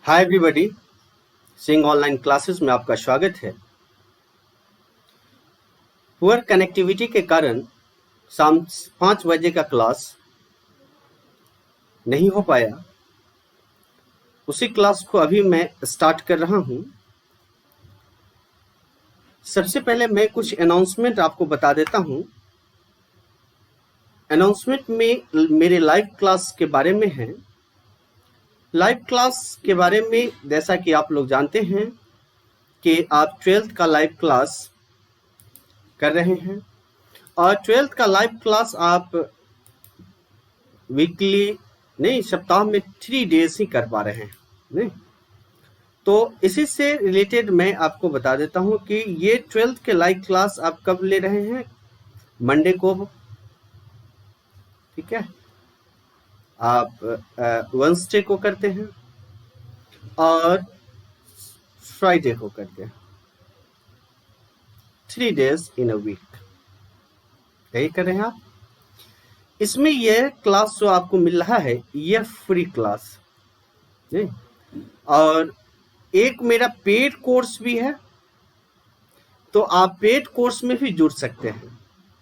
Hi everybody, सिंग online classes में आपका स्वागत है। पुअर कनेक्टिविटी के कारण शाम 5 बजे का क्लास नहीं हो पाया। उसी क्लास को अभी मैं स्टार्ट कर रहा हूं। सबसे पहले मैं कुछ अनाउंसमेंट आपको बता देता हूं। अनाउंसमेंट में मेरे लाइव क्लास के बारे में है। लाइव क्लास के बारे में जैसा कि आप लोग जानते हैं कि आप 12th का लाइव क्लास कर रहे हैं और 12th का लाइव क्लास आप वीकली नहीं, सप्ताह में 3 डेज ही कर पा रहे हैं नहीं। तो इसी से रिलेटेड मैं आपको बता देता हूं कि ये 12th के लाइव क्लास आप कब ले रहे हैं। मंडे को, ठीक है, आप वेडनेसडे को करते हैं और फ्राइडे को करते हैं। 3 डेज इन अ वीक यही कर रहे हैं आप। इसमें यह क्लास जो आपको मिल रहा है यह फ्री क्लास नहीं, और एक मेरा पेड कोर्स भी है। तो आप पेड कोर्स में भी जुड़ सकते हैं।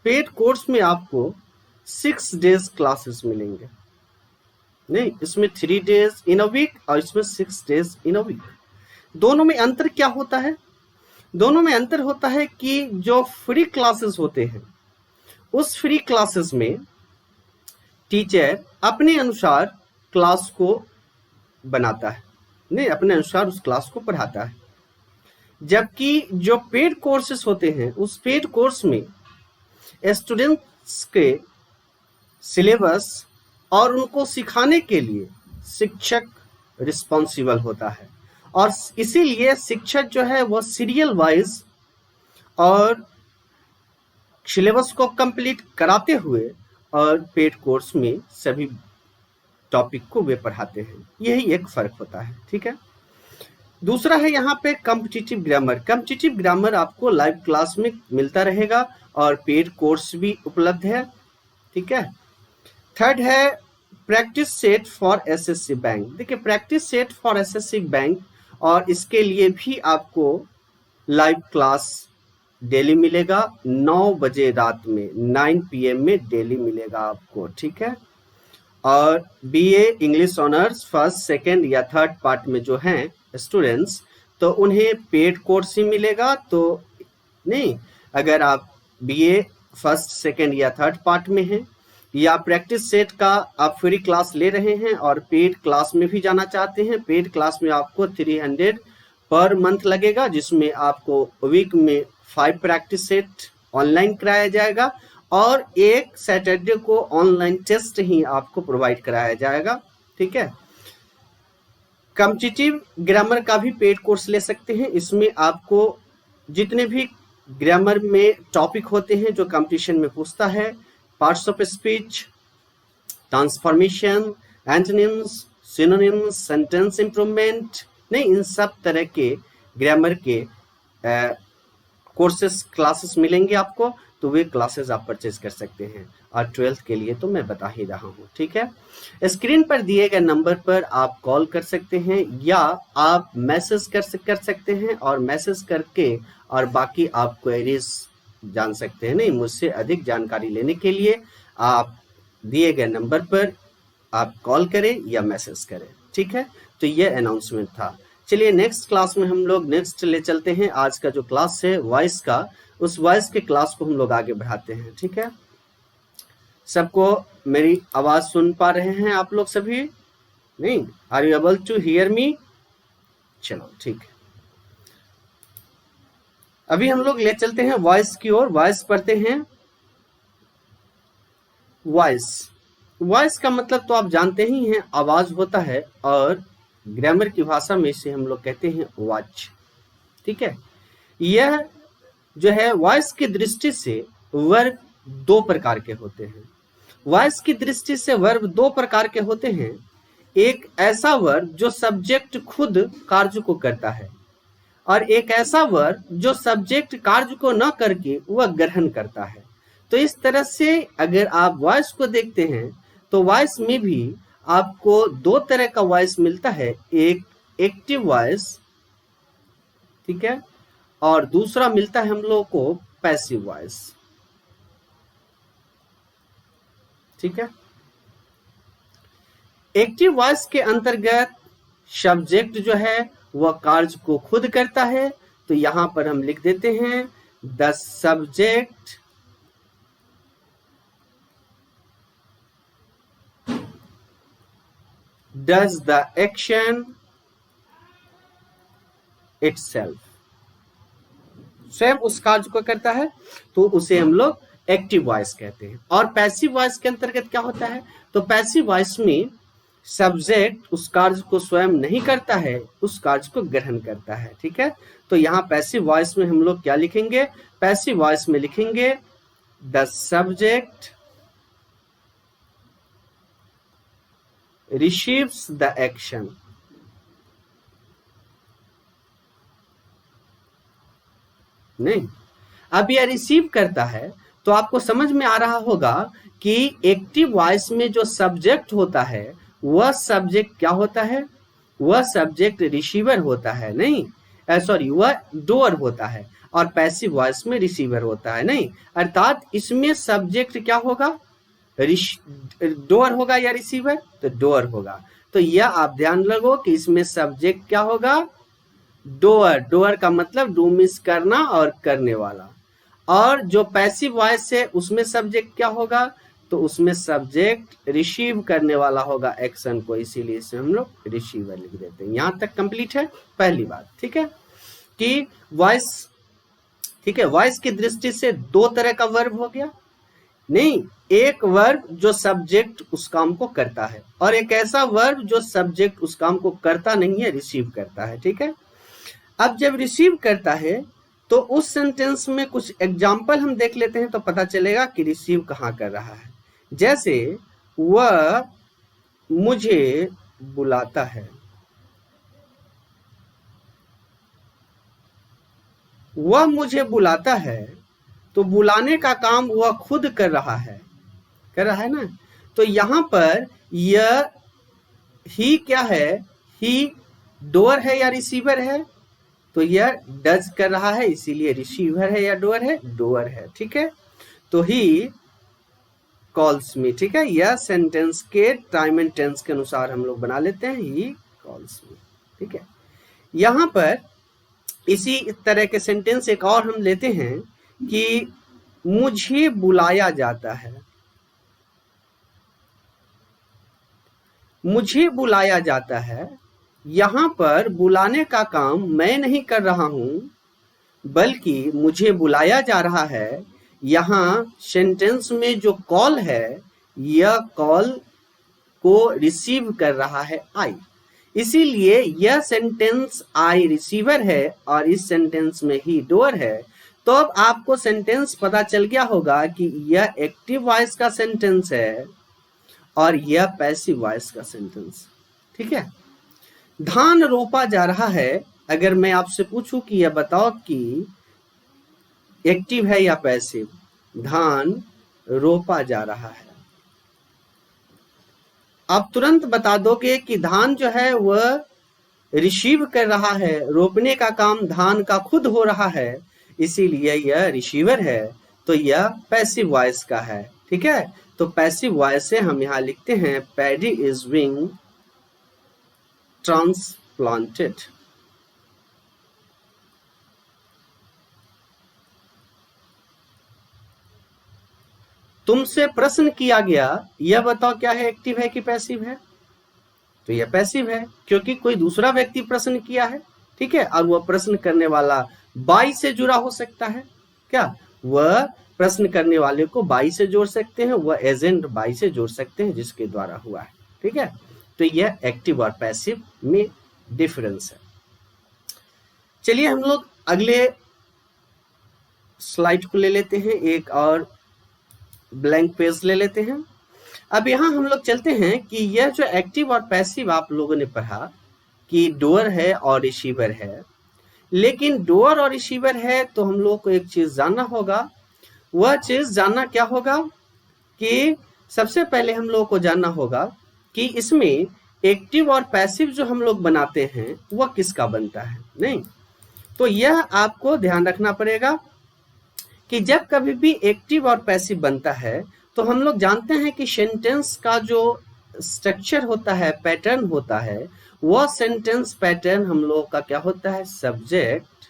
पेड कोर्स में आपको 6 डेज क्लासेस मिलेंगे नहीं, इसमें 3 डेज इन अ वीक और इसमें 6 डेज इन अ वीक। दोनों में अंतर क्या होता है? दोनों में अंतर होता है कि जो फ्री क्लासेस होते हैं उस फ्री क्लासेस में टीचर अपने अनुसार क्लास को बनाता है नहीं, अपने अनुसार उस क्लास को पढ़ाता है। जबकि जो पेड कोर्सेस होते हैं उस पेड कोर्स में स्टूडेंट्स के सिलेबस और उनको सिखाने के लिए शिक्षक रिस्पॉन्सिबल होता है और इसीलिए शिक्षक जो है वो सीरियल वाइज और सिलेबस को कंप्लीट कराते हुए और पेड कोर्स में सभी टॉपिक को वे पढ़ाते हैं। यही एक फर्क होता है, ठीक है। दूसरा है यहाँ पे कॉम्पिटिटिव ग्रामर। कॉम्पिटिटिव ग्रामर आपको लाइव क्लास में मिलता रहेगा और पेड कोर्स भी उपलब्ध है, ठीक है। थर्ड है practice set for SSC bank. देखिए, practice set for SSC bank और इसके लिए भी आपको लाइव क्लास डेली मिलेगा 9 बजे रात में, 9 PM में डेली मिलेगा आपको, ठीक है। और BA English honours first second या थर्ड पार्ट में जो हैं स्टूडेंट्स, तो उन्हें पेड कोर्स ही मिलेगा। तो नहीं, अगर आप बीए फर्स्ट सेकंड या थर्ड पार्ट में हैं या प्रैक्टिस सेट का आप फ्री क्लास ले रहे हैं और पेड क्लास में भी जाना चाहते हैं, पेड क्लास में आपको 300 पर मंथ लगेगा, जिसमें आपको वीक में 5 प्रैक्टिस सेट ऑनलाइन कराया जाएगा और एक सैटरडे को ऑनलाइन टेस्ट ही आपको प्रोवाइड कराया जाएगा, ठीक है। कॉम्पिटिटिव ग्रामर का भी पेड कोर्स ले सकते हैं। इसमें आपको जितने भी ग्रामर में टॉपिक होते हैं जो कंपटीशन में पूछता है, parts of speech, transformation, antonyms, synonyms, sentence improvement, नहीं, इन सब तरह के ग्रामर के कोर्सेस क्लासेस मिलेंगे आपको। तो वे क्लासेस आप परचेज कर सकते हैं और 12th के लिए तो मैं बता ही रहा हूँ, ठीक है। स्क्रीन पर दिए गए नंबर पर आप कॉल कर सकते हैं या आप मैसेज कर सकते हैं और मैसेज करके और बाकी आप क्वेरीज जान सकते हैं। नहीं, मुझसे अधिक जानकारी लेने के लिए आप दिए गए नंबर पर आप कॉल करें या मैसेज करें, ठीक है। तो ये अनाउंसमेंट था। चलिए नेक्स्ट क्लास में हम लोग नेक्स्ट ले चलते हैं। आज का जो क्लास है वॉइस का, उस वॉइस के क्लास को हम लोग आगे बढ़ाते हैं, ठीक है। सबको मेरी आवाज सुन पा रहे हैं आप लोग सभी? नहीं, are you able to hear me? चलो ठीक है, अभी हम लोग ले चलते हैं वॉइस की ओर। वॉइस पढ़ते हैं। वॉइस, वॉइस का मतलब तो आप जानते ही हैं, आवाज होता है और ग्रामर की भाषा में इसे हम लोग कहते हैं वॉच, ठीक है। यह जो है वॉइस की दृष्टि से वर्ब 2 प्रकार के होते हैं। वॉइस की दृष्टि से वर्ब 2 प्रकार के होते हैं। एक ऐसा वर्ब जो सब्जेक्ट खुद कार्य को करता है और एक ऐसा वर्ब जो सब्जेक्ट कार्य को न करके वह ग्रहण करता है। तो इस तरह से अगर आप वॉइस को देखते हैं तो वॉइस में भी आपको 2 तरह का वॉइस मिलता है। एक एक्टिव वॉइस, ठीक है, और दूसरा मिलता है हम लोग को पैसिव वॉइस, ठीक है। एक्टिव वॉइस के अंतर्गत सब्जेक्ट जो है वह कार्य को खुद करता है, तो यहां पर हम लिख देते हैं the subject does the action itself, स्वयं उस कार्य को करता है, तो उसे हम लोग एक्टिव वॉइस कहते हैं। और पैसिव वॉइस के अंतर्गत क्या होता है, तो पैसिव वॉइस में सब्जेक्ट उस कार्य को स्वयं नहीं करता है, उस कार्य को ग्रहण करता है, ठीक है। तो यहाँ पैसिव वॉइस में हम लोग क्या लिखेंगे, पैसिव वॉइस में लिखेंगे the subject receives the action, नहीं, अब यह रिसीव करता है, तो आपको समझ में आ रहा होगा कि एक्टिव वॉइस में जो सब्जेक्ट होता है वह सब्जेक्ट क्या होता है, वह सब्जेक्ट रिसीवर होता है, नहीं, सॉरी, वह डोअर होता है, और पैसिव वॉइस में रिसीवर होता है, नहीं, अर्थात इसमें सब्जेक्ट क्या होगा, डोअर होगा या रिसीवर, तो डोअर होगा। तो यह आप ध्यान रखो कि इसमें सब्जेक्ट क्या होगा, डोअर, डोअर का मतलब डू मीन्स करना और करने वाला, और जो पैसिव वॉइस है उसमें सब्जेक्ट क्या होगा, तो उसमें सब्जेक्ट रिसीव करने वाला होगा एक्शन को, इसीलिए इसे हम लोग रिसीवर लिख देते हैं। यहां तक कंप्लीट है पहली बात, ठीक है, कि वॉइस, ठीक है, वॉइस की दृष्टि से दो तरह का वर्ब हो गया, नहीं, एक वर्ब जो सब्जेक्ट उस काम को करता है, और एक ऐसा वर्ब जो सब्जेक्ट उस काम को करता नहीं है, रिसीव करता है, ठीक है। अब जब रिसीव करता है तो उस सेंटेंस में कुछ एग्जाम्पल हम देख लेते हैं, तो पता चलेगा कि रिसीव कहाँ कर रहा है। जैसे वह मुझे बुलाता है, वह मुझे बुलाता है, तो बुलाने का काम वह खुद कर रहा है ना, तो यहां पर यह ही क्या है, ही डोअर है या रिसीवर है, तो यह डज कर रहा है, इसीलिए रिसीवर है या डोअर है, डोअर है, ठीक है। तो ही कॉल्स मी, ठीक है, यह सेंटेंस के टाइम एंड टेंस के अनुसार हम लोग बना लेते हैं, ही कॉल्स मी, ठीक है। यहां पर इसी तरह के सेंटेंस एक और हम लेते हैं कि मुझे बुलाया जाता है, मुझे बुलाया जाता है, यहां पर बुलाने का काम मैं नहीं कर रहा हूं बल्कि मुझे बुलाया जा रहा है। यहां सेंटेंस में जो कॉल है, यह कॉल को रिसीव कर रहा है आई, इसीलिए यह सेंटेंस आई रिसीवर है और इस सेंटेंस में ही डोअर है। तो अब आपको सेंटेंस पता चल गया होगा कि यह एक्टिव वॉइस का सेंटेंस है और यह पैसिव वॉइस का सेंटेंस, ठीक है। धान रोपा जा रहा है, अगर मैं आपसे पूछूं कि यह बताओ कि एक्टिव है या पैसिव, धान रोपा जा रहा है, आप तुरंत बता दोगे कि धान जो है वह रिसीव कर रहा है, रोपने का काम धान का खुद हो रहा है, इसीलिए यह रिसीवर है, तो यह पैसिव वॉइस का है, ठीक है। तो पैसिव वॉइस से हम यहां लिखते हैं पैडी इज बीइंग ट्रांसप्लांटेड। तुमसे प्रश्न किया गया, यह बताओ क्या है, एक्टिव है कि पैसिव है, तो यह पैसिव है क्योंकि कोई दूसरा व्यक्ति प्रश्न किया है, ठीक है, और वह प्रश्न करने वाला बाई से जुड़ा हो सकता है, क्या वह प्रश्न करने वाले को बाई से जोड़ सकते हैं, वह एजेंट बाई से जोड़ सकते हैं जिसके द्वारा हुआ है, ठीक है। तो यह एक्टिव और पैसिव में डिफरेंस है। चलिए हम लोग अगले स्लाइड को ले लेते हैं, एक और ब्लैंक पेज ले लेते हैं। अब यहां हम लोग चलते हैं कि यह जो एक्टिव और पैसिव आप लोगों ने पढ़ा कि डोअर है और रिसीवर है, लेकिन डोअर और रिसीवर है तो हम लोग को एक चीज जानना होगा। वह चीज जानना क्या होगा कि सबसे पहले हम लोग को जानना होगा कि इसमें एक्टिव और पैसिव जो हम लोग बनाते हैं वह किसका बनता है, नहीं। तो यह आपको ध्यान रखना पड़ेगा कि जब कभी भी एक्टिव और पैसिव बनता है तो हम लोग जानते हैं कि सेंटेंस का जो स्ट्रक्चर होता है, पैटर्न होता है, वह सेंटेंस पैटर्न हम लोगों का क्या होता है, सब्जेक्ट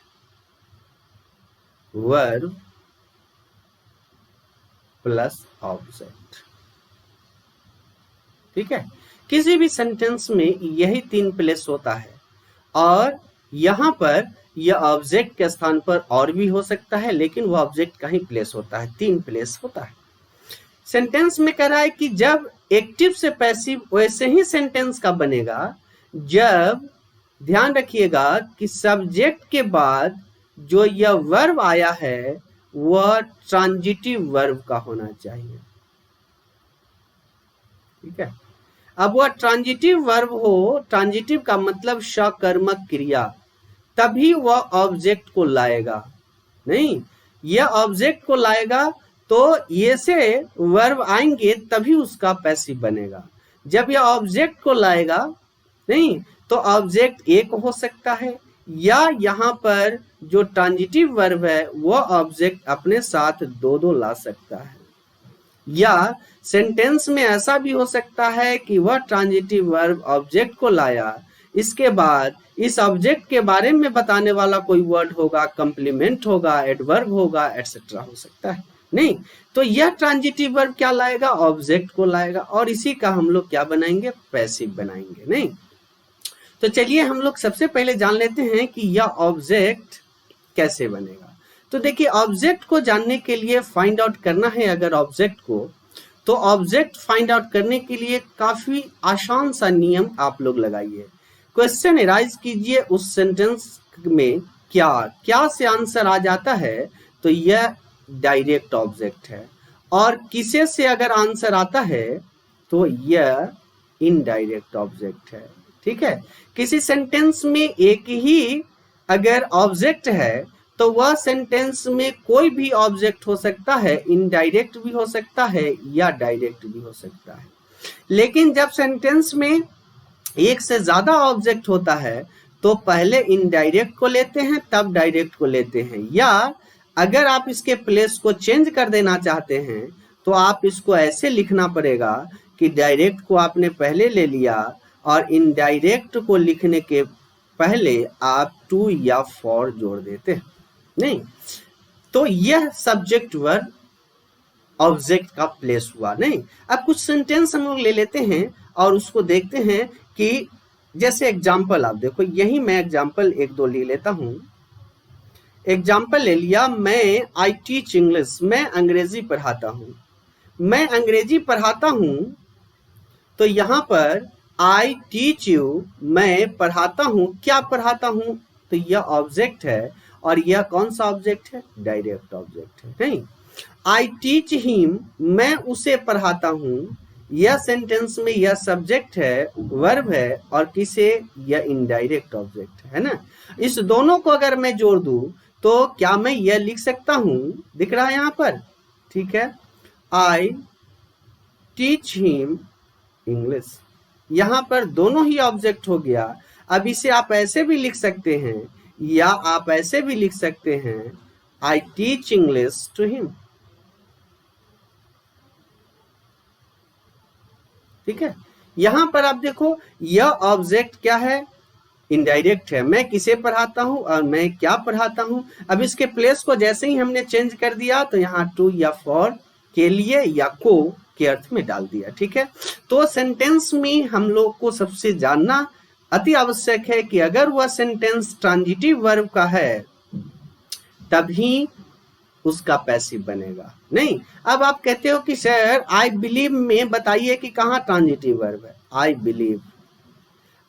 वर्ब प्लस ऑब्जेक्ट। ठीक है, किसी भी सेंटेंस में यही 3 प्लेस होता है और यहाँ पर यह ऑब्जेक्ट के स्थान पर और भी हो सकता है, लेकिन वह ऑब्जेक्ट का ही प्लेस होता है, 3 प्लेस होता है। सेंटेंस में कह रहा है कि जब एक्टिव से पैसिव वैसे ही सेंटेंस का बनेगा जब, ध्यान रखिएगा कि सब्जेक्ट के बाद जो यह वर्ब आया है वह ट्रांजिटिव वर्ब का होना चाहिए। ठीक है, अब वह ट्रांजिटिव वर्ब हो, ट्रांजिटिव का मतलब सकर्मक क्रिया, तभी वह ऑब्जेक्ट को लाएगा, नहीं यह ऑब्जेक्ट को लाएगा तो ये से वर्ब आएंगे तभी उसका पैसिव बनेगा। जब यह ऑब्जेक्ट को लाएगा, नहीं तो ऑब्जेक्ट एक हो सकता है या यहाँ पर जो ट्रांजिटिव वर्ब है वह ऑब्जेक्ट अपने साथ 2 ला सकता है, या सेंटेंस में ऐसा भी हो सकता है कि वह ट्रांजिटिव वर्ब ऑब्जेक्ट को लाया, इसके बाद इस ऑब्जेक्ट के बारे में बताने वाला कोई वर्ड होगा, कंप्लीमेंट होगा, एडवर्ब होगा, एटसेट्रा हो सकता है, नहीं तो यह ट्रांजिटिव वर्ब क्या लाएगा, ऑब्जेक्ट को लाएगा और इसी का हम लोग क्या बनाएंगे, पैसिव बनाएंगे, नहीं। तो चलिए हम लोग सबसे पहले जान लेते हैं कि यह ऑब्जेक्ट कैसे बनेगा। तो देखिए, ऑब्जेक्ट को जानने के लिए फाइंड आउट करना है अगर ऑब्जेक्ट को, तो ऑब्जेक्ट फाइंड आउट करने के लिए काफी आसान सा नियम आप लोग लगाइए। क्वेश्चन एराइज कीजिए, उस सेंटेंस में क्या क्या से आंसर आ जाता है तो यह डायरेक्ट ऑब्जेक्ट है, और किसे से अगर आंसर आता है तो यह इनडायरेक्ट ऑब्जेक्ट है। ठीक है, किसी सेंटेंस में एक ही अगर ऑब्जेक्ट है तो वह सेंटेंस में कोई भी ऑब्जेक्ट हो सकता है, इनडायरेक्ट भी हो सकता है या डायरेक्ट भी हो सकता है। लेकिन जब सेंटेंस में एक से ज्यादा ऑब्जेक्ट होता है तो पहले इनडायरेक्ट को लेते हैं तब डायरेक्ट को लेते हैं, या अगर आप इसके प्लेस को चेंज कर देना चाहते हैं तो आप इसको ऐसे लिखना पड़ेगा कि डायरेक्ट को आपने पहले ले लिया और इनडायरेक्ट को लिखने के पहले आप टू या फॉर जोड़ देते हैं, नहीं तो यह सब्जेक्ट वर्ब ऑब्जेक्ट का प्लेस हुआ, नहीं। अब कुछ सेंटेंस हम लोग ले लेते हैं और उसको देखते हैं कि जैसे एग्जाम्पल आप देखो, यही मैं एग्जाम्पल 1-2 ले लेता हूं। एग्जाम्पल ले लिया, मैं आई टीच इंग्लिश, मैं अंग्रेजी पढ़ाता हूं। मैं अंग्रेजी पढ़ाता हूं तो यहाँ पर आई टीच यू, मैं पढ़ाता हूं, क्या पढ़ाता हूं, तो यह ऑब्जेक्ट है और यह कौन सा ऑब्जेक्ट है, डायरेक्ट ऑब्जेक्ट है, नहीं। आई टीच हिम, मैं उसे पढ़ाता हूं, यह सेंटेंस में यह सब्जेक्ट है, वर्ब है, और किसे, यह इनडायरेक्ट ऑब्जेक्ट है ना। इस दोनों को अगर मैं जोड़ दूं तो क्या मैं यह लिख सकता हूं, दिख रहा है यहाँ पर, ठीक है, आई टीच हिम इंग्लिश, यहाँ पर दोनों ही ऑब्जेक्ट हो गया। अब इसे आप ऐसे भी लिख सकते हैं या आप ऐसे भी लिख सकते हैं, I teach English to him. ठीक है, यहां पर आप देखो यह ऑब्जेक्ट क्या है, इनडायरेक्ट है, मैं किसे पढ़ाता हूं और मैं क्या पढ़ाता हूं। अब इसके प्लेस को जैसे ही हमने चेंज कर दिया तो यहाँ टू या फॉर के लिए या को के अर्थ में डाल दिया। ठीक है, तो सेंटेंस में हम लोग को सबसे जानना अति आवश्यक है कि अगर वह सेंटेंस ट्रांजिटिव वर्ब का है तभी उसका पैसिव बनेगा, नहीं। अब आप कहते हो कि सर आई बिलीव में बताइए कि कहाँ ट्रांजिटिव वर्ब है, आई बिलीव।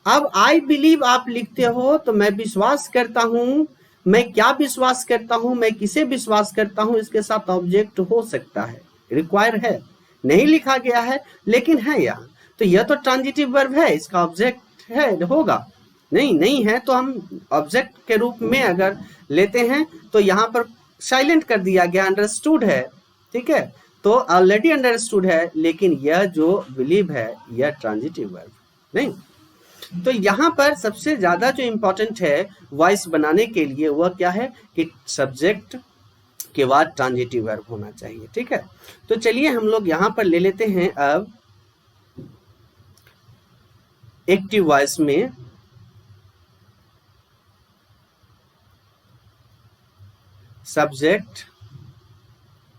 अब आई बिलीव आप लिखते हो तो मैं विश्वास करता हूं, मैं क्या विश्वास करता हूं, मैं किसे विश्वास करता हूं, इसके साथ ऑब्जेक्ट हो सकता है, रिक्वायर है, नहीं लिखा गया है लेकिन है यहाँ, तो यह तो ट्रांजिटिव वर्ब है, इसका ऑब्जेक्ट है, होगा, नहीं है तो हम ऑब्जेक्ट के रूप में अगर लेते हैं तो यहाँ पर साइलेंट कर दिया गया, अंडरस्टूड है। ठीक है, तो ऑलरेडी अंडरस्टूड है, लेकिन यह जो बिलीव है यह ट्रांजिटिव वर्ब। नहीं। तो यहाँ पर सबसे ज्यादा जो इंपॉर्टेंट है वॉइस बनाने के लिए वह क्या है कि सब्जेक्ट के बाद ट्रांजिटिव वर्ब होना चाहिए। ठीक है, तो चलिए हम लोग यहाँ पर ले लेते हैं अब एक्टिव वॉइस में subject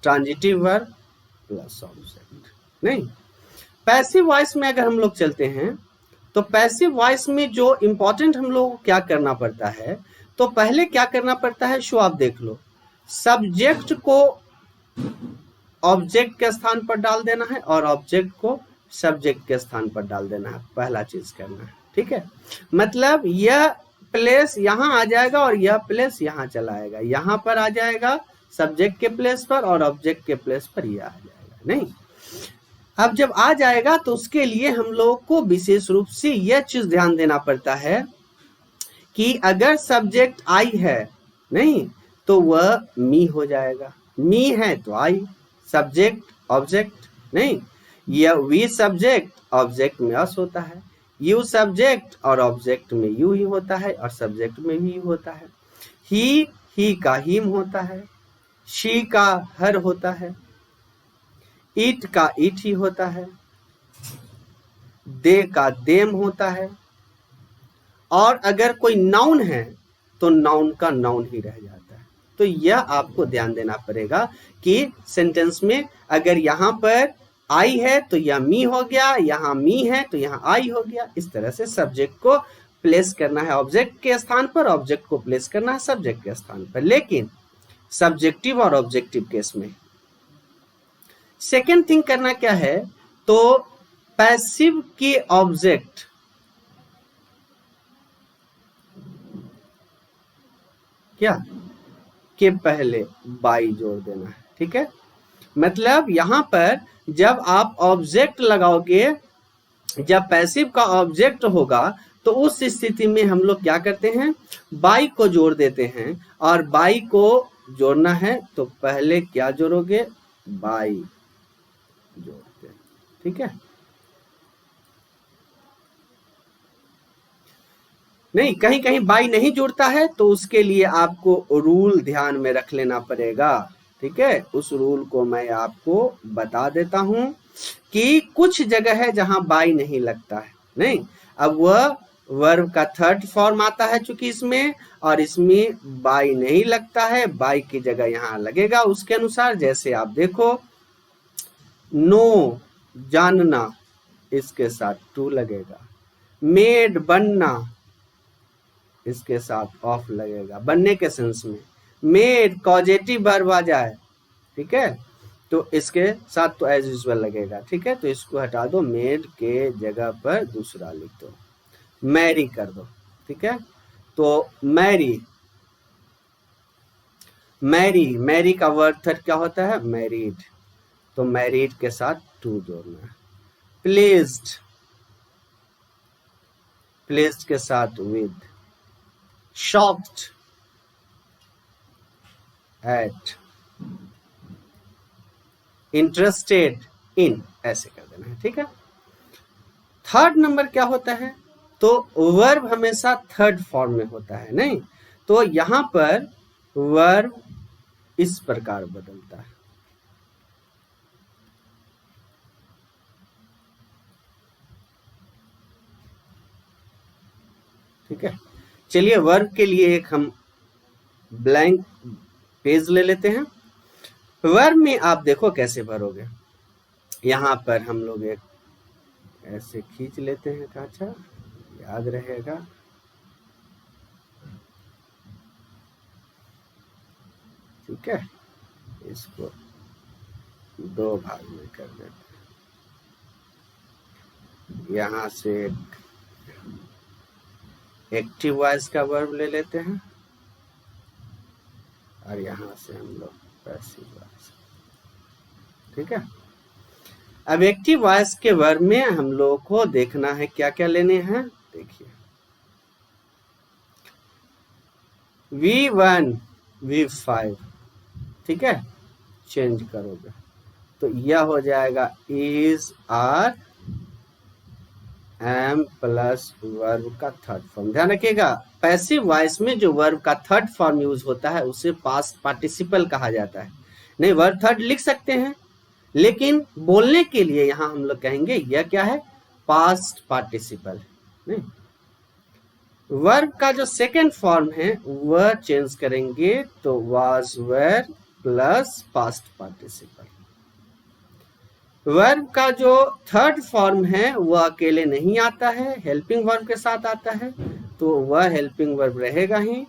transitive verb plus object. नहीं, पैसिव वॉइस में अगर हम लोग चलते हैं तो पैसिव वॉइस में जो इंपॉर्टेंट हम लोग को क्या करना पड़ता है, तो पहले क्या करना पड़ता है, शो आप देख लो, सब्जेक्ट को ऑब्जेक्ट के स्थान पर डाल देना है और ऑब्जेक्ट को सब्जेक्ट के स्थान पर डाल देना है, पहला चीज करना है। ठीक है, मतलब यह प्लेस यहाँ आ जाएगा और यह प्लेस यहाँ चला आएगा, यहाँ पर आ जाएगा सब्जेक्ट के प्लेस पर और ऑब्जेक्ट के प्लेस पर यह आ जाएगा। नहीं, अब जब आ जाएगा तो उसके लिए हम लोग को विशेष रूप से यह चीज ध्यान देना पड़ता है कि अगर सब्जेक्ट आई है नहीं तो वह मी हो जाएगा, मी है तो आई, सब्जेक्ट ऑब्जेक्ट नहीं, यह वी सब्जेक्ट ऑब्जेक्ट में अस होता है, यू सब्जेक्ट और ऑब्जेक्ट में यू ही होता है और सब्जेक्ट में भी यू होता है, ही का हिम होता है, शी का हर होता है, ईट का ईट ही होता है, दे का देम होता है, और अगर कोई नाउन है तो नाउन का नाउन ही रह जाता है। तो यह आपको ध्यान देना पड़ेगा कि सेंटेंस में अगर यहाँ पर आई है तो यह मी हो गया, यहाँ मी है तो यहाँ आई हो गया। इस तरह से सब्जेक्ट को प्लेस करना है ऑब्जेक्ट के स्थान पर, ऑब्जेक्ट को प्लेस करना है सब्जेक्ट के स्थान पर। लेकिन सब्जेक्टिव और ऑब्जेक्टिव केस में सेकेंड थिंग करना क्या है, तो पैसिव के ऑब्जेक्ट क्या के पहले बाई जोड़ देना है। ठीक है, मतलब यहां पर जब आप ऑब्जेक्ट लगाओगे, जब पैसिव का ऑब्जेक्ट होगा तो उस स्थिति में हम लोग क्या करते हैं, बाई को जोड़ देते हैं, और बाई को जोड़ना है तो पहले क्या जोड़ोगे, बाई जोड़ते हैं। ठीक है, नहीं, कहीं कहीं बाई नहीं जुड़ता है तो उसके लिए आपको रूल ध्यान में रख लेना पड़ेगा। ठीक है, उस रूल को मैं आपको बता देता हूं कि कुछ जगह है जहां बाई नहीं लगता है। नहीं, अब वह वर्ब का थर्ड फॉर्म आता है चूंकि इसमें, और इसमें बाई नहीं लगता है, बाई की जगह यहां लगेगा उसके अनुसार। जैसे आप देखो, नो जानना, इसके साथ टू लगेगा, मेड बनना, इसके साथ ऑफ लगेगा बनने के सेंस में, मेड कॉजेटिव वर्ब आ जाए, ठीक है, तो इसके साथ तो एज यूजुअल लगेगा। ठीक है, तो इसको हटा दो, मेड के जगह पर दूसरा लिख दो, मैरी कर दो। ठीक है, तो मैरी, मैरी, मैरी का वर्ब थर्ड क्या होता है, मैरिड, तो मैरिड के साथ टू जोड़ना है। प्लेस्ड, प्लेस्ड के साथ with, shocked eight, interested in, ऐसे कर देना है। ठीक है, थर्ड नंबर क्या होता है, तो वर्ब हमेशा थर्ड फॉर्म में होता है। नहीं, तो यहां पर वर्ब इस प्रकार बदलता है। ठीक है, चलिए वर्ब के लिए एक हम ब्लैंक पेज ले लेते हैं। वर्ब में आप देखो कैसे भरोगे, यहां पर हम लोग एक ऐसे खींच लेते हैं कांचा, याद रहेगा। ठीक है, इसको दो भाग में कर देते हैं। यहां से एक्टिव वॉइस का वर्ब ले लेते हैं और यहां से हम लोग पैसिव वॉइस। ठीक है, अब एक्टिव वॉइस के वर्ब में हम लोगों को देखना है क्या क्या लेने हैं। देखिए, V1 V5, ठीक है, चेंज करोगे तो यह हो जाएगा is, are, am plus verb का थर्ड फॉर्म। ध्यान रखिएगा, पैसिव वॉइस में जो वर्ब का थर्ड फॉर्म यूज होता है उसे पास्ट पार्टिसिपल कहा जाता है। नहीं, वर्ब थर्ड लिख सकते हैं, लेकिन बोलने के लिए यहां हम लोग कहेंगे यह क्या है, पास्ट पार्टिसिपल। नहीं, वर्ब का जो सेकेंड फॉर्म है वह चेंज करेंगे तो was were plus past participle. Verb का जो थर्ड फॉर्म है वह अकेले नहीं आता है, हेल्पिंग वर्ब के साथ आता है, तो वह हेल्पिंग वर्ब रहेगा ही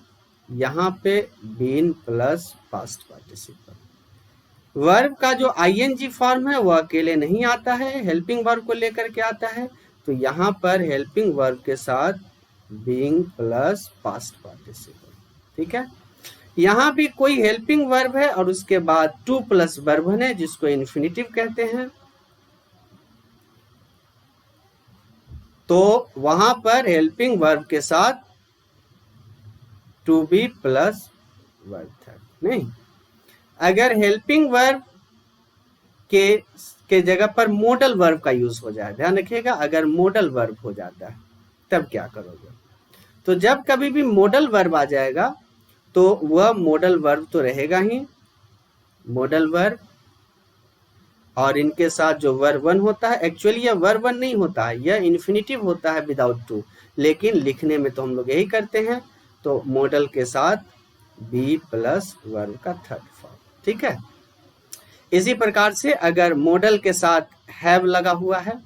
यहाँ पे been plus past participle. Verb का जो आईएनजी फॉर्म है वह अकेले नहीं आता है, हेल्पिंग वर्ब को लेकर के आता है, तो यहाँ पर हेल्पिंग वर्ब के साथ बीइंग प्लस पास्ट पार्टिसिपल। ठीक है, यहाँ भी कोई हेल्पिंग वर्ब है और उसके बाद टू प्लस वर्ब है जिसको इन्फिनिटिव कहते हैं, तो वहां पर हेल्पिंग वर्ब के साथ to be plus verb third. नहीं, अगर हेल्पिंग वर्ब के जगह पर मोडल वर्ब का यूज हो जाए, ध्यान रखिएगा, अगर मोडल वर्ब हो जाता है तब क्या करोगे, तो जब कभी भी मोडल वर्ब आ जाएगा तो वह मोडल वर्ब तो रहेगा ही मोडल वर्ब, और इनके साथ जो वर्ब वन होता है, एक्चुअली यह वर्ब वन नहीं होता है, यह इन्फिनिटिव होता है विदाउट टू, लेकिन लिखने में तो हम लोग यही करते हैं, तो मॉडल के साथ बी प्लस वर्ब का थर्ड फॉर्म। ठीक है, इसी प्रकार से अगर मॉडल के साथ हैव लगा हुआ है,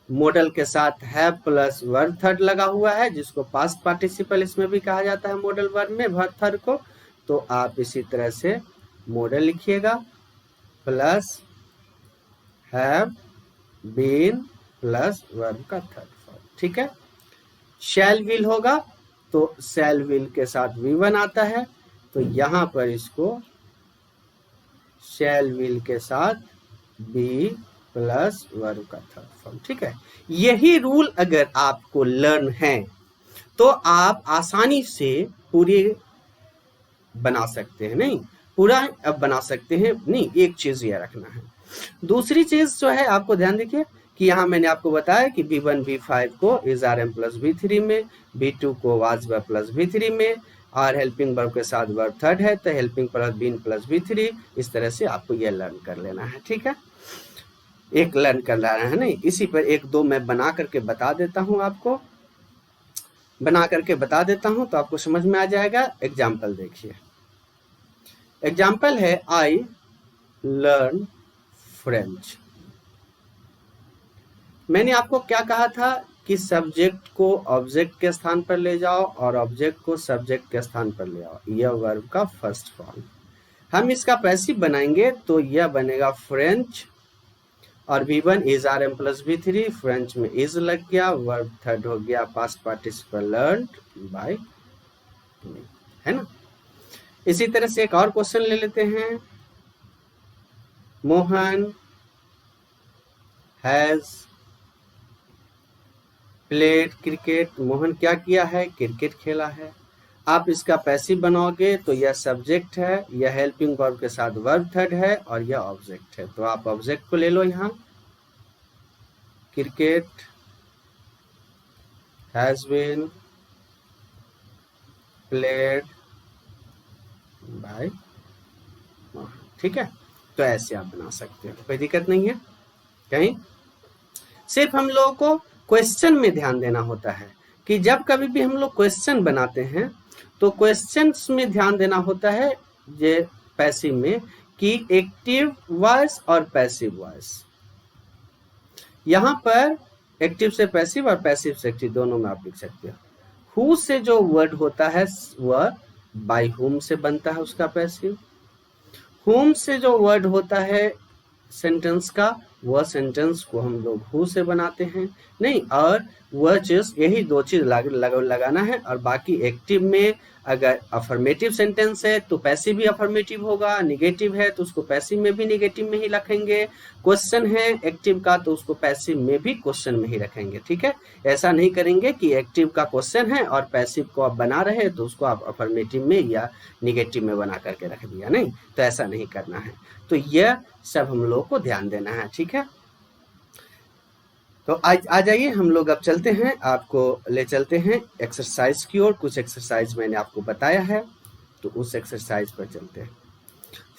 मॉडल के साथ हैव प्लस वर्ब थर्ड लगा हुआ है, जिसको पास्ट पार्टिसिपल इसमें भी कहा जाता है मॉडल वर्ब में वर्ब थर्ड को, तो आप इसी तरह से मॉडल लिखिएगा plus have been plus verb का थर्ड फॉर्म। ठीक है, शैल विल होगा तो शैल विल के साथ V1 आता है, तो यहां पर इसको शैल विल के साथ बी प्लस वर्ब का थर्ड फॉर्म। ठीक है, यही रूल अगर आपको लर्न है तो आप आसानी से पूरे बना सकते हैं। नहीं, पूरा अब बना सकते हैं नहीं, एक चीज यह रखना है। दूसरी चीज जो है आपको ध्यान देखिए कि यहाँ मैंने आपको बताया कि B1 B5 को is are am plus B3 में, B2 को वाज व प्लस B3 में, और हेल्पिंग वर्ब के साथ वर्ब थर्ड है तो helping plus been plus B3। इस तरह से आपको यह लर्न कर लेना है। ठीक है, एक लर्न कर लेना है। नहीं, इसी पर एक दो मैं बना करके बता देता हूँ, आपको बना करके बता देता हूँ तो आपको समझ में आ जाएगा। एग्जाम्पल देखिए, एग्जाम्पल है आई लर्न फ्रेंच। मैंने आपको क्या कहा था कि सब्जेक्ट को ऑब्जेक्ट के स्थान पर ले जाओ और ऑब्जेक्ट को सब्जेक्ट के स्थान पर ले आओ, यह वर्ब का फर्स्ट फॉर्म। हम इसका पैसिव बनाएंगे तो यह बनेगा फ्रेंच, और V1 is are am plus B3, French में इज लग गया, वर्ब थर्ड हो गया past participle learned by me, है ना। इसी तरह से एक और क्वेश्चन ले लेते हैं, Mohan has played cricket. Mohan क्या किया है, क्रिकेट खेला है। आप इसका पैसिव बनाओगे तो यह सब्जेक्ट है, यह हेल्पिंग वर्ब के साथ वर्ब थर्ड है, और यह ऑब्जेक्ट है, तो आप ऑब्जेक्ट को ले लो यहाँ, cricket has been played by Mohan. ठीक है, तो ऐसे आप बना सकते हो, कोई दिक्कत नहीं है कहीं। सिर्फ हम लोगों को क्वेश्चन में ध्यान देना होता है कि जब कभी भी हम लोग क्वेश्चन बनाते हैं तो क्वेश्चंस में ध्यान देना होता है ये पैसिव में कि एक्टिव वॉइस और पैसिव वॉइस। यहाँ पर एक्टिव से पैसिव और पैसिव से एक्टिव दोनों में आप लिख सकते हो। हु से जो वर्ड होता है वह बाय हुम से बनता है, उसका पैसिव। हुम से जो वर्ड होता है सेंटेंस का, वह सेंटेंस को हम लोग हु से बनाते हैं। नहीं, और वह चीज यही दो चीज लगाना है, और बाकी एक्टिव में अगर अफर्मेटिव सेंटेंस है तो पैसिव भी अफर्मेटिव होगा, निगेटिव है तो उसको पैसिव में भी निगेटिव में ही रखेंगे, क्वेश्चन है एक्टिव का तो उसको पैसिव में भी क्वेश्चन में ही रखेंगे। ठीक है, ऐसा नहीं करेंगे कि एक्टिव का क्वेश्चन है और पैसिव को आप बना रहे तो उसको आप अफर्मेटिव में या निगेटिव में बना करके रख दिया, नहीं, तो ऐसा नहीं करना है। तो यह सब हम लोग को ध्यान देना है। ठीक है, तो आज आ जाइए, हम लोग अब चलते हैं, आपको ले चलते हैं एक्सरसाइज की ओर। कुछ एक्सरसाइज मैंने आपको बताया है, तो उस एक्सरसाइज पर चलते हैं।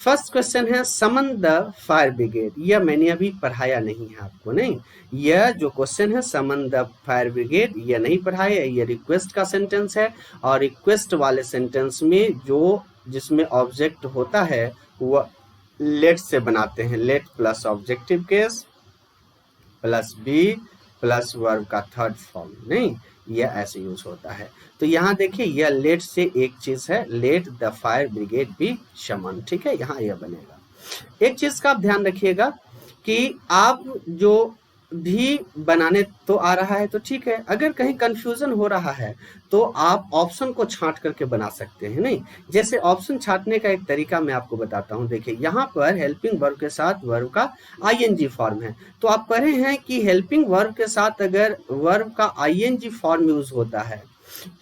फर्स्ट क्वेश्चन है समन द फायर ब्रिगेड। यह मैंने अभी पढ़ाया नहीं है आपको, नहीं, यह जो क्वेश्चन है समन द फायर ब्रिगेड, यह नहीं पढ़ाया है, यह रिक्वेस्ट का सेंटेंस है। और रिक्वेस्ट वाले सेंटेंस में जो जिसमें ऑब्जेक्ट होता है वह लेट से बनाते हैं, let plus objective case plus be plus verb का थर्ड फॉर्म, नहीं, यह ऐसे यूज होता है। तो यहाँ देखिए, यह लेट से एक चीज है, let the fire brigade be someone, ठीक है, यहाँ यह बनेगा। एक चीज का आप ध्यान रखिएगा कि आप जो भी बनाने तो आ रहा है तो ठीक है, अगर कहीं कंफ्यूजन हो रहा है तो आप ऑप्शन को छांट करके बना सकते हैं, नहीं। जैसे ऑप्शन छांटने का एक तरीका मैं आपको बताता हूं। देखिए, यहाँ पर हेल्पिंग वर्ब के साथ वर्ब का आईएनजी फॉर्म है, तो आप पढ़े हैं कि हेल्पिंग वर्ब के साथ अगर वर्ब का आईएनजी फॉर्म यूज होता है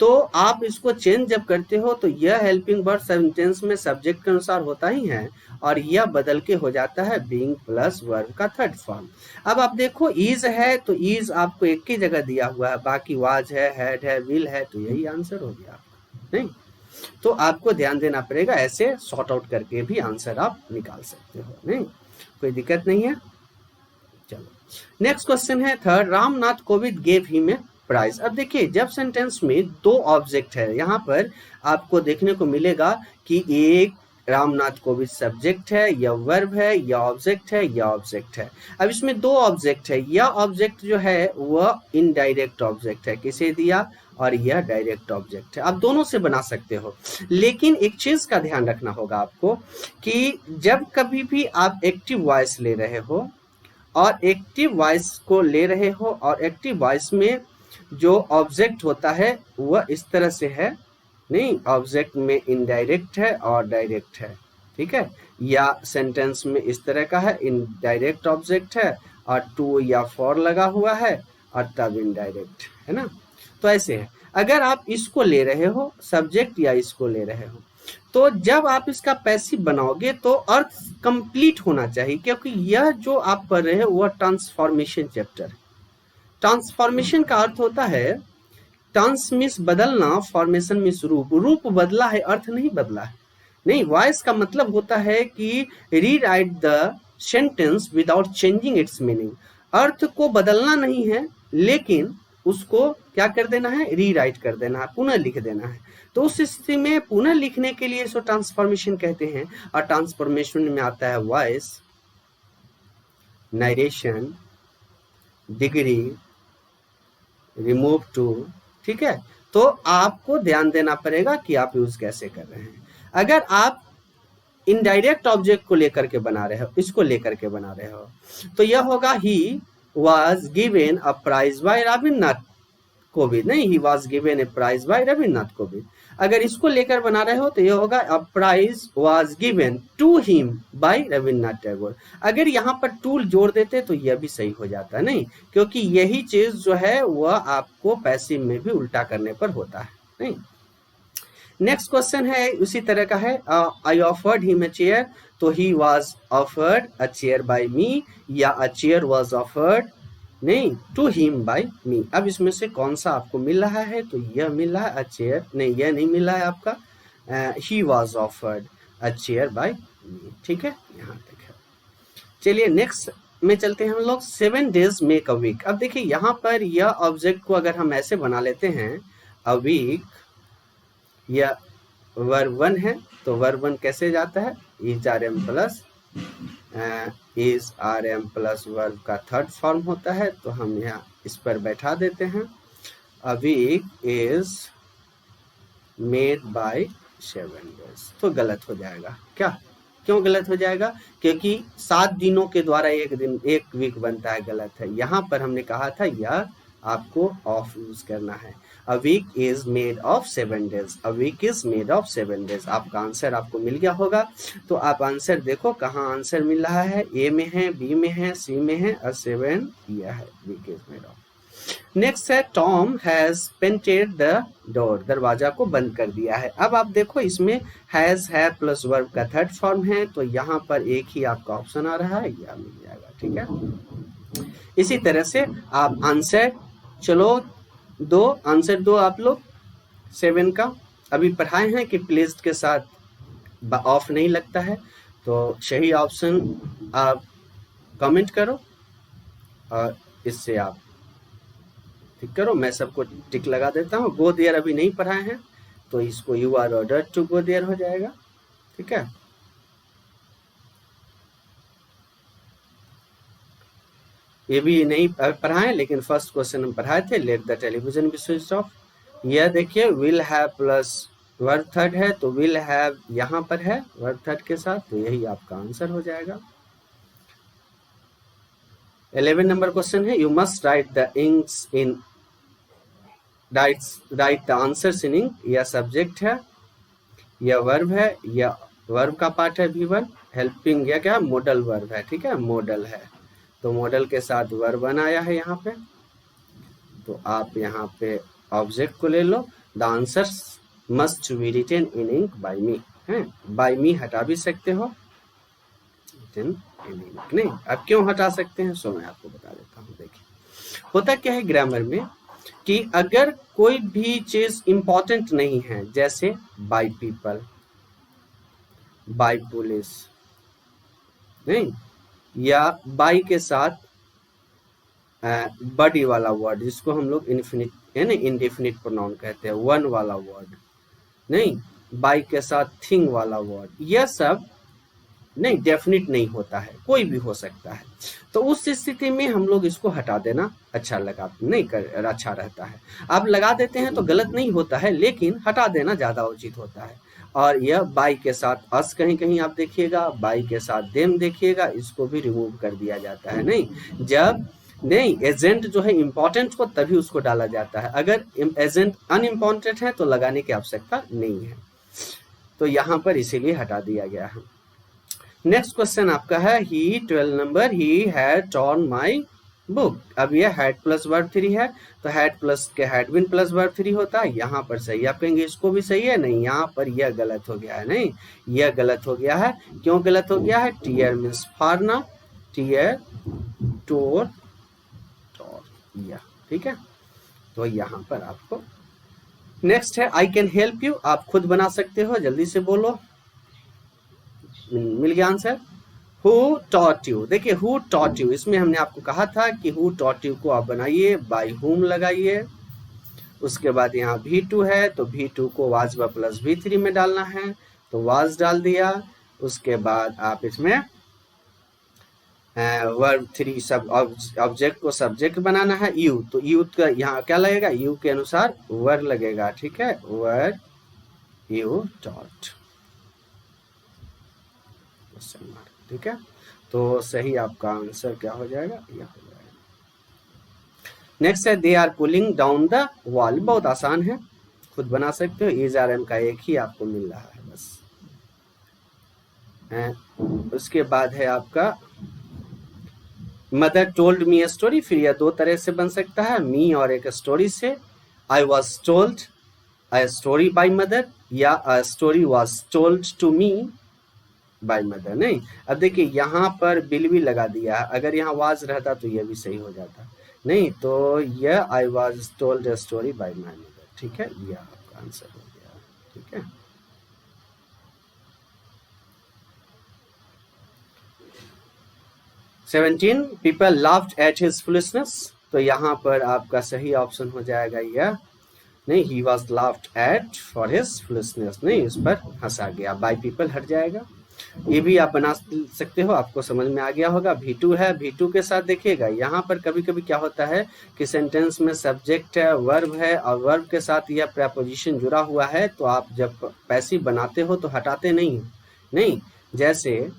तो आप इसको चेंज जब करते हो तो यह हेल्पिंग वर्ब सेंटेंस में सब्जेक्ट के अनुसार होता ही है, और यह बदल के हो जाता है बीइंग प्लस वर्ब का थर्ड फॉर्म। अब आप देखो, इज है तो इज आपको एक ही जगह दिया हुआ है, बाकी वाज है, हैड है, विल है, तो यही आंसर हो गया आपका, नहीं। तो आपको ध्यान देना पड़ेगा, ऐसे सॉर्ट आउट करके भी आंसर आप निकाल सकते हो, नहीं, कोई दिक्कत नहीं है। चलो नेक्स्ट क्वेश्चन है third, Ramnath Kovind gave him a prize. अब देखिए, जब सेंटेंस में दो ऑब्जेक्ट है, यहाँ पर आपको देखने को मिलेगा कि एक रामनाथ कोविंद सब्जेक्ट है, या वर्ब है, या ऑब्जेक्ट है, या ऑब्जेक्ट है। अब इसमें दो ऑब्जेक्ट है, यह ऑब्जेक्ट जो है वह इनडायरेक्ट ऑब्जेक्ट है, किसे दिया, और यह डायरेक्ट ऑब्जेक्ट है। आप दोनों से बना सकते हो, लेकिन एक चीज का ध्यान रखना होगा आपको कि जब कभी भी आप एक्टिव वॉइस ले रहे हो और एक्टिव वॉइस को ले रहे हो और एक्टिव वॉइस में जो ऑब्जेक्ट होता है वह इस तरह से है, नहीं, ऑब्जेक्ट में इनडायरेक्ट है और डायरेक्ट है, ठीक है, या सेंटेंस में इस तरह का है, इनडायरेक्ट ऑब्जेक्ट है और टू या फॉर लगा हुआ है और तब इनडायरेक्ट है ना। तो ऐसे है, अगर आप इसको ले रहे हो सब्जेक्ट या इसको ले रहे हो, तो जब आप इसका पैसिव बनाओगे तो अर्थ कंप्लीट होना चाहिए, क्योंकि यह जो आप पढ़ रहे हो वह ट्रांसफॉर्मेशन चैप्टर है। ट्रांसफॉर्मेशन का अर्थ होता है, ट्रांस मीन्स बदलना, फॉर्मेशन मीन्स रूप, रूप बदला है, अर्थ नहीं बदला है, नहीं। वॉइस का मतलब होता है कि rewrite the sentence without changing its meaning. अर्थ को बदलना नहीं है, लेकिन उसको क्या कर देना है, रीराइट कर देना है, पुनः लिख देना है। तो उस स्थिति में पुनः लिखने के लिए इसको ट्रांसफॉर्मेशन कहते हैं। और ट्रांसफॉर्मेशन में आता है voice, narration, degree, remove too, ठीक है। तो आपको ध्यान देना पड़ेगा कि आप यूज कैसे कर रहे हैं। अगर आप इनडायरेक्ट ऑब्जेक्ट को लेकर के बना रहे हो, इसको लेकर के बना रहे हो, तो यह होगा ही was given a prize by Rabindranath Kovind, नहीं, ही was given a prize by Rabindranath Kovind. अगर इसको लेकर बना रहे हो तो यह होगा a prize was given to him by Rabindranath Tagore. अगर यहाँ पर टूल जोड़ देते तो यह भी सही हो जाता है, नहीं, क्योंकि यही चीज जो है वह आपको पैसिव में भी उल्टा करने पर होता है, नहीं। नेक्स्ट क्वेश्चन है उसी तरह का है, I offered him a chair, तो he was offered a chair by me, या अ चेयर वाज ऑफर्ड, नहीं, टू हिम बाय मी। अब इसमें से कौन सा आपको मिल रहा है, तो यह मिल रहा है अ चेयर, नहीं, यह नहीं मिल रहा है आपका, he was offered a chair by me, ठीक है, यहाँ तक है। चलिए नेक्स्ट में चलते हैं हम लोग, 7 days मेक अ वीक। अब देखिए, यहाँ पर यह ऑब्जेक्ट को अगर हम ऐसे बना लेते हैं, अ वीक, या वर्ब 1 है, तो वर्ब 1 कैसे जाता है, is are am plus verb का थर्ड फॉर्म होता है, तो हम यहाँ इस पर बैठा देते हैं, a week is made by 7 days। तो गलत हो जाएगा, क्या, क्यों गलत हो जाएगा, क्योंकि 7 दिनों के द्वारा एक दिन, एक वीक बनता है, गलत है। यहाँ पर हमने कहा था यह आपको ऑफ यूज करना है, a week is made of 7 days, a week is made of 7 days। आपका आंसर आपको मिल गया होगा। तो आप आंसर देखो कहाँ आंसर मिल रहा है, ए में है, बी में है, सी में है, और 7 यह है, week is made of. Next है, Tom has painted the door, दरवाजा को बंद कर दिया है। अब आप देखो, इसमें हैज है प्लस वर्ब का थर्ड फॉर्म है, तो यहाँ पर एक ही आपका ऑप्शन आ रहा है, यह मिल जाएगा, ठीक है। इसी तरह से आप आंसर, चलो आंसर दो आप लोग 7 का। अभी पढ़ाए हैं कि प्लेस्ड के साथ ऑफ नहीं लगता है, तो सही ऑप्शन आप कमेंट करो और इससे आप ठीक करो। मैं सबको टिक लगा देता हूँ। गो देयर अभी नहीं पढ़ाए हैं, तो इसको you are order to go there हो जाएगा। ठीक है, ये भी नहीं पढ़ाए, लेकिन फर्स्ट क्वेश्चन हम पढ़ाए थे, let the television be switch off. यह देखिए will have plus verb third है, तो विल हैव यहाँ पर है वर्ब थर्ड के साथ, तो यही आपका आंसर हो जाएगा। 11 नंबर क्वेश्चन है, you must write the inks in write the answers in ink. यह सब्जेक्ट है, यह वर्ब है, यह वर्ब का पार्ट है V1। हेल्पिंग यह क्या मॉडल वर्ब है, ठीक है, मॉडल है, तो मॉडल के साथ वर्ब बनाया है यहाँ पे, तो आप यहाँ पे ऑब्जेक्ट को ले लो। The answers must be written in ink by me है, बाय मी हटा भी सकते हो, रिटन इन इंक नहीं। अब क्यों हटा सकते हैं, सो मैं आपको बता देता हूँ। देखिए होता क्या है ग्रामर में कि अगर कोई भी चीज इंपॉर्टेंट नहीं है, जैसे बाय पीपल, बाय पुलिस नहीं, या बाय के साथ बॉडी वाला वर्ड जिसको हम लोग इन्फिनिट है ना इंडेफिनिट प्रोनाउन कहते हैं, वन वाला वर्ड नहीं, बाय के साथ थिंग वाला वर्ड, यह सब नहीं डेफिनिट नहीं होता है, कोई भी हो सकता है। तो उस स्थिति में हम लोग इसको हटा देना अच्छा लगा नहीं कर अच्छा रहता है। आप लगा देते हैं तो गलत नहीं होता है, लेकिन हटा देना ज्यादा उचित होता है। और यह बाई के साथ अस कहीं कहीं आप देखिएगा, बाई के साथ देम देखिएगा, इसको भी रिमूव कर दिया जाता है। नहीं, जब नहीं एजेंट जो है इंपॉर्टेंट हो तभी उसको डाला जाता है, अगर एजेंट अनइम्पॉर्टेंट है तो लगाने की आवश्यकता नहीं है, तो यहाँ पर इसीलिए हटा दिया गया है। नेक्स्ट क्वेश्चन आपका है, ही 12 number, he had torn my book. अब ये हैड प्लस वर्ब 3 है, तो हैड प्लस के हैड बीन प्लस वर्ब 3 होता है, यहाँ पर सही। आप कहेंगे इसको भी सही है, नहीं, यहाँ पर यह गलत हो गया है। नहीं, यह गलत हो गया है। क्यों गलत हो गया है, टीयर मीन्स फाड़ना, टीयर टोर टोर या, ठीक है, तो यहाँ पर आपको नेक्स्ट है आई कैन हेल्प यू। आप खुद बना सकते हो, जल्दी से बोलो, मिल गया आंसर। हु टॉट यू, देखिए हु टॉट यू, इसमें हमने आपको कहा था कि हु टॉट यू को आप बनाइए बाय हुम लगाइए, उसके बाद यहाँ V2 है, तो V2 को वाज व प्लस V3 में डालना है, तो वाज डाल दिया। उसके बाद आप इसमें वर्ब 3 सब ऑब्जेक्ट को सब्जेक्ट बनाना है, यू, तो यू का यहाँ क्या लगेगा, यू के अनुसार वर लगेगा, ठीक है, वर यू टॉट, ठीक है, तो सही आपका आंसर क्या हो जाएगा, यह हो जाएगा। नेक्स्ट है they are pulling down the wall, बहुत आसान है, खुद बना सकते हो, इज आर एम का एक ही आपको मिल रहा है बस। उसके बाद है आपका mother told me a story, फिर यह दो तरह से बन सकता है, मी और एक स्टोरी से। I was told a story by mother, या a story was told to me by mother. नहीं, अब देखिए यहाँ पर बिल भी लगा दिया है, अगर यहाँ वाज रहता तो यह भी सही हो जाता, नहीं, तो यह I was told a story bye my mother, ठीक है, यह आपका आंसर हो गया, ठीक है। Seventeen people laughed at his foolishness, तो यहाँ पर आपका सही ऑप्शन हो जाएगा यह, नहीं, he was laughed eight for his foolishness, नहीं, उस पर हंसा गया, बाय पीपल हट जाएगा। ये भी आप बना सकते हो, आपको समझ में आ गया होगा। V2 है, V2 के साथ देखिएगा यहाँ पर कभी कभी क्या होता है कि सेंटेंस में सब्जेक्ट है, वर्ब है, और वर्ब के साथ यह प्रेपोजिशन जुड़ा हुआ है, तो आप जब पैसिव बनाते हो तो हटाते नहीं, नहीं, जैसे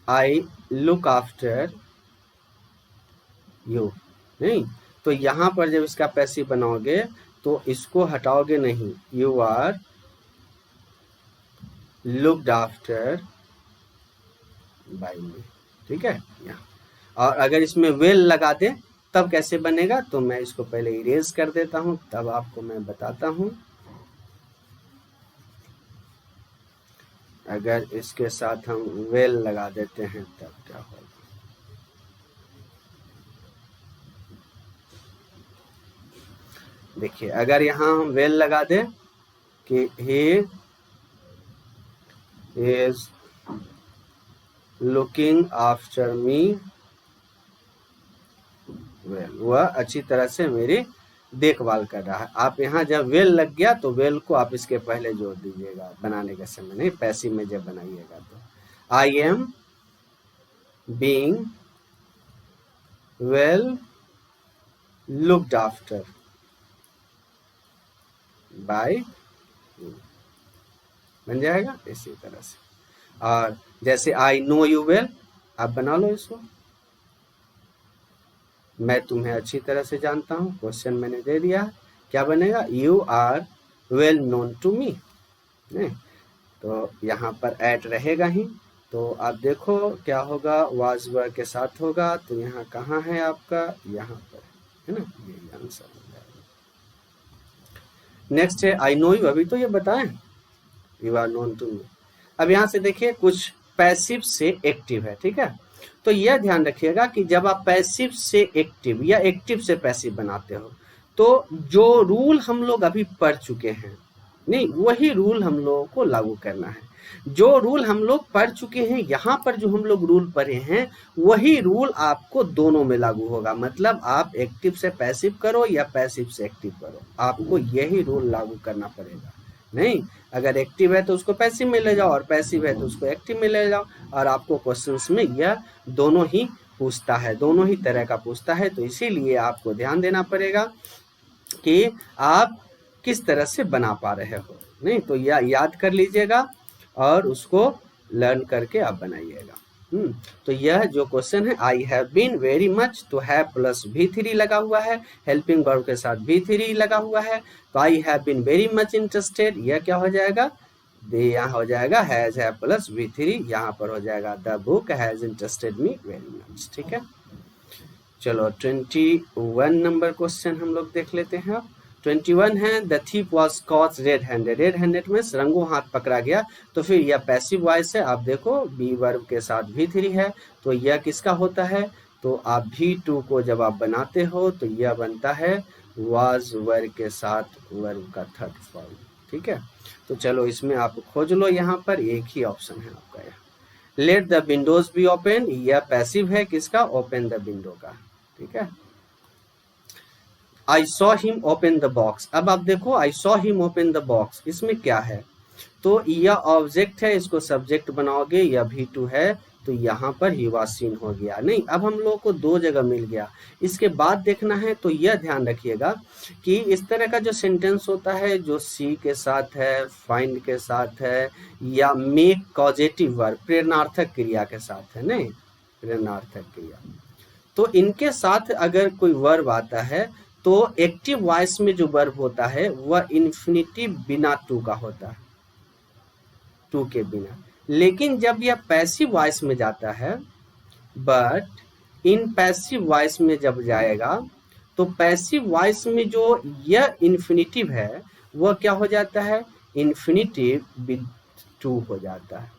आई लुक आफ्टर यू, नहीं, तो यहाँ पर जब इसका पैसिव बनाओगे तो इसको हटाओगे नहीं, you are looked after by me, ठीक है, यहाँ। और अगर इसमें वेल लगा दे तब कैसे बनेगा, तो मैं इसको पहले इरेज कर देता हूं, तब आपको मैं बताता हूं। अगर इसके साथ हम वेल लगा देते हैं तब क्या होगा, देखिए अगर यहाँ हम वेल लगा दें कि he is looking after me well, वह अच्छी तरह से मेरी देखभाल कर रहा है। आप यहाँ जब वेल लग गया तो वेल को आप इसके पहले जोड़ दीजिएगा बनाने के समय, नहीं पैसिव में जब बनाइएगा तो I am being well looked after bye बन जाएगा इसी तरह से। और जैसे आई नो यू वेल, आप बना लो इसको, मैं तुम्हें अच्छी तरह से जानता हूँ, क्वेश्चन मैंने दे दिया, क्या बनेगा, you are well known to me. तो यहाँ पर एट रहेगा ही, तो आप देखो क्या होगा, वाज वर के साथ होगा, तो यहाँ कहाँ है आपका, यहाँ पर है ना, ये आंसर हो जाएगा। नेक्स्ट है आई नो यू, अभी तो ये बताएं you are known to me. अब यहाँ से देखिए कुछ पैसिव से एक्टिव है, ठीक है, तो यह ध्यान रखिएगा कि जब आप पैसिव से एक्टिव या एक्टिव से पैसिव बनाते हो तो जो रूल हम लोग अभी पढ़ चुके हैं, नहीं वही रूल हम लोगों को लागू करना है। जो रूल हम लोग पढ़ चुके हैं, यहाँ पर जो हम लोग रूल पढ़े हैं वही रूल आपको दोनों में लागू होगा। मतलब आप एक्टिव से पैसिव करो या पैसिव से एक्टिव करो, आपको यही रूल लागू करना पड़ेगा। नहीं, अगर एक्टिव है तो उसको पैसिव में ले जाओ और पैसिव है तो उसको एक्टिव में ले जाओ। और आपको क्वेश्चंस में यह दोनों ही पूछता है, दोनों ही तरह का पूछता है, तो इसीलिए आपको ध्यान देना पड़ेगा कि आप किस तरह से बना पा रहे हो। नहीं तो यह याद कर लीजिएगा और उसको लर्न करके आप बनाइएगा। तो यह जो क्वेश्चन है, I have been very much, तो हैव प्लस V3 लगा हुआ है, हेल्पिंग वर्ब के साथ V3 लगा हुआ है, तो I have been very much interested, यह क्या हो जाएगा, यहाँ हो जाएगा हैज हैव प्लस V3, यहाँ पर हो जाएगा the book has interested me very much. ठीक है, चलो 21 नंबर क्वेश्चन हम लोग देख लेते हैं। अब 21 है, the thief was caught red handed, red handed में रंगों हाथ पकड़ा गया, तो फिर यह पैसिव वॉइस है। आप देखो बी वर्ब के साथ V3 है, तो यह किसका होता है, तो आप V2 को जब आप बनाते हो तो यह बनता है वॉज वर्ब के साथ वर्ब का थर्ड फॉर्म। ठीक है, तो चलो इसमें आप खोज लो, यहाँ पर एक ही ऑप्शन है आपका यहाँ, let the Windows be open, यह पैसिव है किसका, ओपन द विंडो का। ठीक है, I saw him open the box, अब आप देखो I saw him open the box, इसमें क्या है, तो यह ऑब्जेक्ट है, इसको सब्जेक्ट बनाओगे, यह V2 है, तो यहाँ पर ही वाज सीन हो गया। नहीं, अब हम लोग को दो जगह मिल गया। इसके बाद देखना है तो यह ध्यान रखिएगा कि इस तरह का जो सेंटेंस होता है जो सी के साथ है, फाइंड के साथ है, या मेक कॉजेटिव वर्ब प्रेरणार्थक क्रिया के साथ है, नहीं प्रेरणार्थक क्रिया, तो इनके साथ अगर कोई वर्ब आता है तो एक्टिव वॉइस में जो वर्ब होता है वह इन्फिनिटिव बिना टू का होता है, टू के बिना। लेकिन जब यह पैसिव वॉइस में जाता है, बट इन पैसिव वॉइस में जब जाएगा तो पैसिव वॉइस में जो यह इन्फिनिटिव है वह क्या हो जाता है, इन्फिनिटिव विद टू हो जाता है।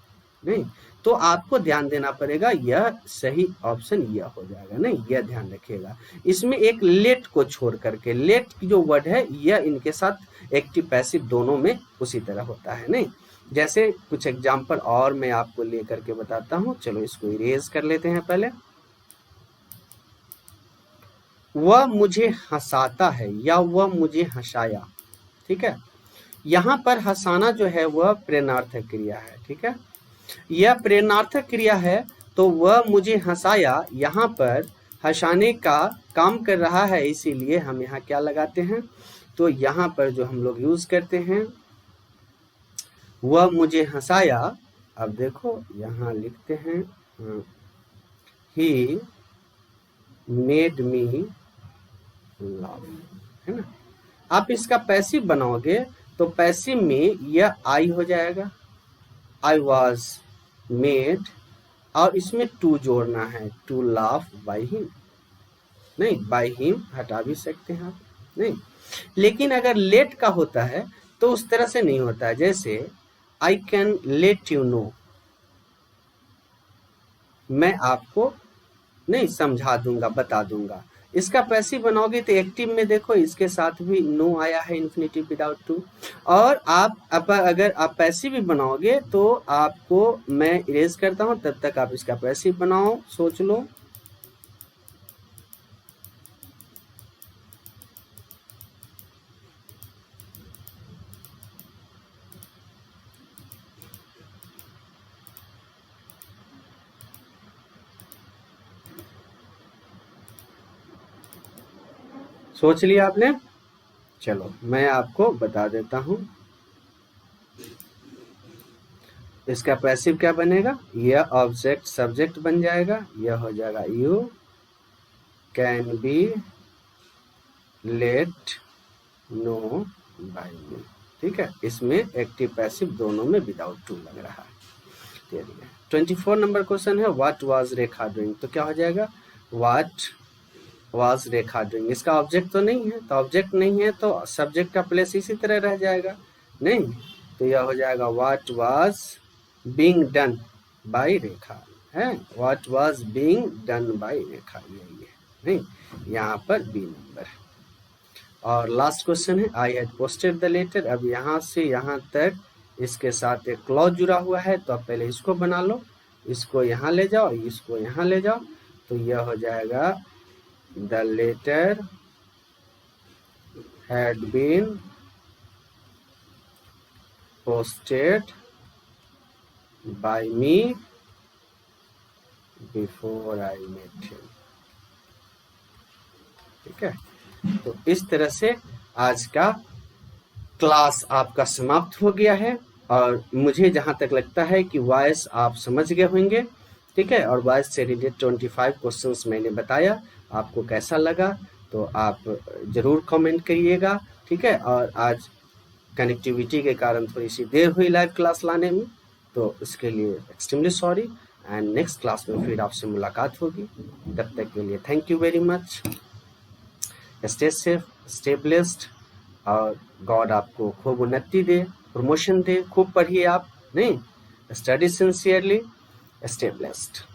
नहीं, तो आपको ध्यान देना पड़ेगा, यह सही ऑप्शन यह हो जाएगा। नहीं, यह ध्यान रखिएगा, इसमें एक लेट को छोड़ करके, लेट की जो वर्ड है यह इनके साथ एक्टिव पैसिव दोनों में उसी तरह होता है। नहीं, जैसे कुछ एग्जाम्पल और मैं आपको लेकर के बताता हूं, चलो इसको इरेज कर लेते हैं पहले। वह मुझे हंसाता है या वह मुझे हंसाया। ठीक है, यहाँ पर हंसाना जो है वह प्रेरणार्थक क्रिया है। ठीक है, यह प्रेरणार्थक क्रिया है, तो वह मुझे हंसाया यहाँ पर हंसाने का काम कर रहा है, इसीलिए हम यहाँ क्या लगाते हैं, तो यहाँ पर जो हम लोग यूज करते हैं वह मुझे हंसाया। अब देखो यहाँ लिखते हैं ही मेड मी लाफ, है ना। आप इसका पैसिव बनाओगे तो पैसिव में यह आई हो जाएगा, आई वॉज मेड, और इसमें टू जोड़ना है, टू लाफ बाई हिम। नहीं, बाई हिम हटा भी सकते हैं आप, नहीं। लेकिन अगर लेट का होता है तो उस तरह से नहीं होता है, जैसे I can let you know, मैं आपको नहीं समझा दूंगा, बता दूंगा, इसका पैसिव बनाओगे तो एक्टिव में देखो इसके साथ भी नो आया है, इन्फिनेटिव विदाउट टू। और अगर आप पैसिव भी बनाओगे तो आपको मैं इरेज करता हूं, तब तक आप इसका पैसिव बनाओ, सोच लो। सोच लिया आपने? चलो मैं आपको बता देता हूं, इसका पैसिव क्या बनेगा, यह ऑब्जेक्ट सब्जेक्ट बन जाएगा, यह हो जाएगा you can be let know by me. ठीक है, इसमें एक्टिव पैसिव दोनों में विदाउट टू लग रहा है। 24 नंबर क्वेश्चन है, व्हाट वाज रेखा डूइंग, तो क्या हो जाएगा, व्हाट वाज रेखा डूइंग। इसका ऑब्जेक्ट तो नहीं है, तो ऑब्जेक्ट नहीं है तो सब्जेक्ट का प्लेस इसी तरह रह जाएगा, नहीं, तो यह हो जाएगा what was being done by Rekha है, what was being done by Rekha, यही है, नहीं, यहाँ पर बी नंबर है। और लास्ट क्वेश्चन है, I had posted the letter. अब यहाँ से यहाँ तक इसके साथ एक क्लॉज जुड़ा हुआ है, तो आप पहले इसको बना लो, इसको यहाँ ले जाओ, इसको यहाँ ले जाओ, तो यह हो जाएगा the letter had been posted by me before I met him. ठीक है, तो इस तरह से आज का क्लास आपका समाप्त हो गया है, और मुझे जहां तक लगता है कि वॉइस आप समझ गए होंगे। ठीक है, और वॉइस से रिलेटेड 25 क्वेश्चंस मैंने बताया, आपको कैसा लगा तो आप जरूर कमेंट करिएगा। ठीक है, और आज कनेक्टिविटी के कारण थोड़ी सी देर हुई लाइव क्लास लाने में, तो इसके लिए extremely sorry, and next class में फिर आपसे मुलाकात होगी। तब तक के लिए thank you very much, stay safe, stay blessed, और गॉड आपको खूब उन्नति दे, प्रमोशन दे, खूब पढ़िए आप, नहीं, स्टडी सिंसियरली, स्टे ब्लेस्ड।